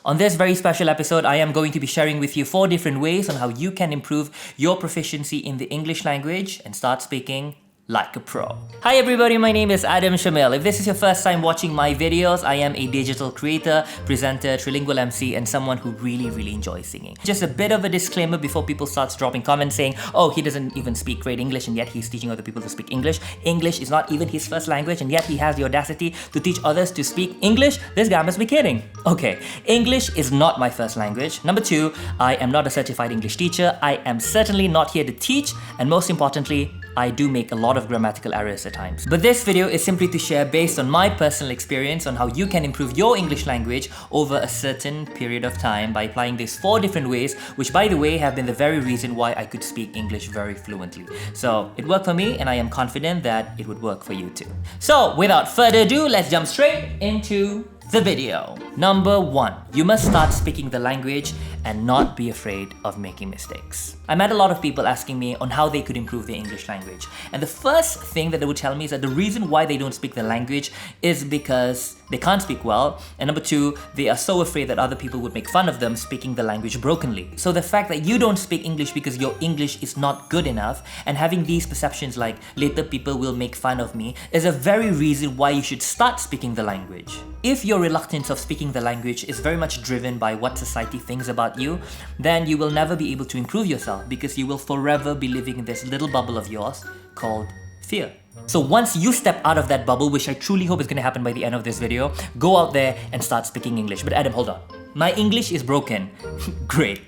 On this very special episode, I am going to be sharing with you 4 different ways on how you can improve your proficiency in the English language and start speaking like a pro. Hi everybody, my name is Adam Shamil. If this is your first time watching my videos, I am a digital creator, presenter, Trilingual Emcee, and someone who really enjoys singing. Just a bit of a disclaimer before people start dropping comments saying, oh, he doesn't even speak great English and yet he's teaching other people to speak English. English is not even his first language and yet he has the audacity to teach others to speak English. This guy must be kidding. Okay, English is not my first language. Number 2, I am not a certified English teacher. I am certainly not here to teach, and most importantly, I do make a lot of grammatical errors at times. But this video is simply to share based on my personal experience on how you can improve your English language over a certain period of time by applying these 4 different ways, which by the way have been the very reason why I could speak English very fluently. So it worked for me and I am confident that it would work for you too. So without further ado, let's jump straight into the video. Number 1, you must start speaking the language and not be afraid of making mistakes. I met a lot of people asking me on how they could improve their English language. And the first thing that they would tell me is that the reason why they don't speak the language is because they can't speak well. And number 2, they are so afraid that other people would make fun of them speaking the language brokenly. So the fact that you don't speak English because your English is not good enough and having these perceptions like later people will make fun of me is a very reason why you should start speaking the language. If your reluctance of speaking the language is very much driven by what society thinks about you, then you will never be able to improve yourself because you will forever be living in this little bubble of yours called fear. So once you step out of that bubble, which I truly hope is going to happen by the end of this video, go out there and start speaking English. But Adam, hold on. My English is broken. Great.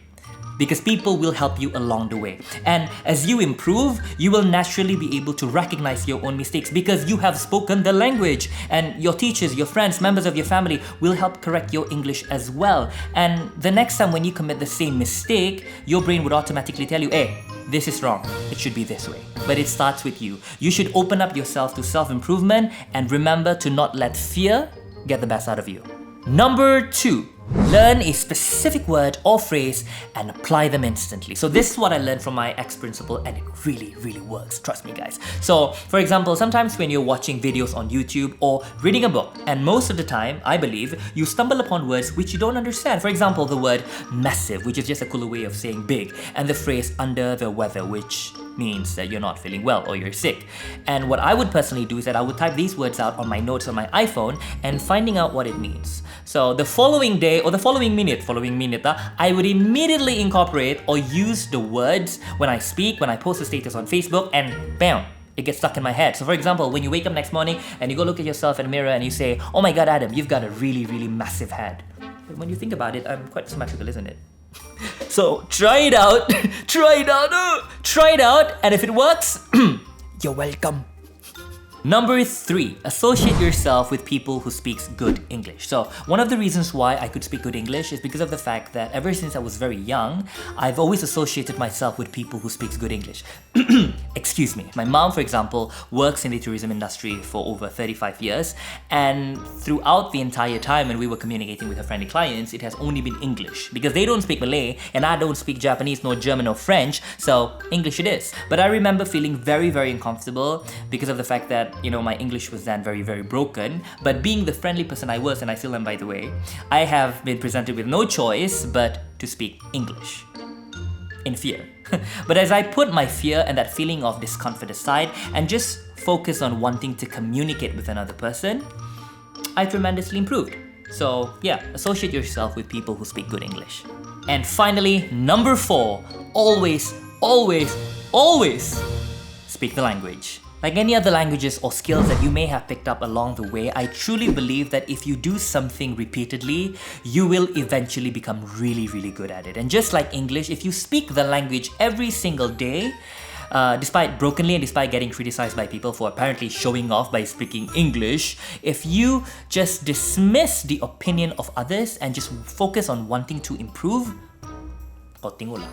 Because people will help you along the way. And as you improve, you will naturally be able to recognize your own mistakes because you have spoken the language. And your teachers, your friends, members of your family will help correct your English as well. And the next time when you commit the same mistake, your brain would automatically tell you, hey, this is wrong. It should be this way. But it starts with you. You should open up yourself to self-improvement and remember to not let fear get the best out of you. Number 2. Learn a specific word or phrase and apply them instantly. So this is what I learned from my ex-principal and it really works, trust me guys. So for example, sometimes when you're watching videos on YouTube or reading a book, and most of the time, I believe, you stumble upon words which you don't understand. For example, the word massive, which is just a cooler way of saying big, and the phrase under the weather, which means that you're not feeling well or you're sick. And what I would personally do is that I would type these words out on my notes on my iPhone and finding out what it means. So the following day or the following minute, I would immediately incorporate or use the words when I speak, when I post a status on Facebook, and bam, it gets stuck in my head. So for example, when you wake up next morning and you go look at yourself in a mirror and you say, oh my god Adam, you've got a really massive head. But when you think about it, I'm quite symmetrical, isn't it? So try it out, try it out, and if it works, you're welcome. Number 3, associate yourself with people who speak good English. So one of the reasons why I could speak good English is because of the fact that ever since I was very young, I've always associated myself with people who speak good English. Excuse me. My mom, for example, works in the tourism industry for over 35 years, and throughout the entire time when we were communicating with her friendly clients, it has only been English because they don't speak Malay and I don't speak Japanese nor German or French, so English it is. But I remember feeling very uncomfortable because of the fact that my English was then very broken. But being the friendly person I was, and I still am by the way, I have been presented with no choice but to speak English. In fear. But as I put my fear and that feeling of discomfort aside and just focus on wanting to communicate with another person, I tremendously improved. So yeah, associate yourself with people who speak good English. And finally, number 4, always speak the language. Like any other languages or skills that you may have picked up along the way, I truly believe that if you do something repeatedly, you will eventually become really good at it. And just like English, if you speak the language every single day, despite brokenly and despite getting criticized by people for apparently showing off by speaking English, if you just dismiss the opinion of others and just focus on wanting to improve, kau tengoklah,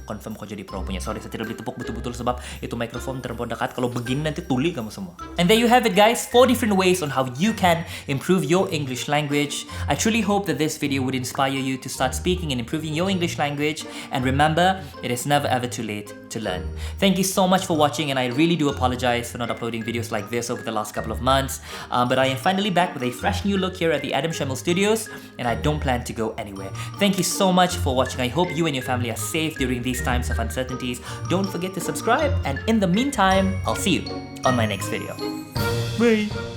confirm kau jadi pro punya. Sorry, saya tidak beli tepuk betul-betul sebab itu mikrofon terlalu dekat. Kalau begini nanti tuli kamu semua. And there you have it, guys. 4 different ways on how you can improve your English language. I truly hope that this video would inspire you to start speaking and improving your English language. And remember, it is never ever too late to learn. Thank you so much for watching, and I really do apologize for not uploading videos like this over the last couple of months. But I am finally back with a fresh new look here at the Adam Shamil Studios, and I don't plan to go anywhere. Thank you so much for watching. I hope you and your family are safe during these times of uncertainties. Don't forget to subscribe, and in the meantime, I'll see you on my next video. Bye!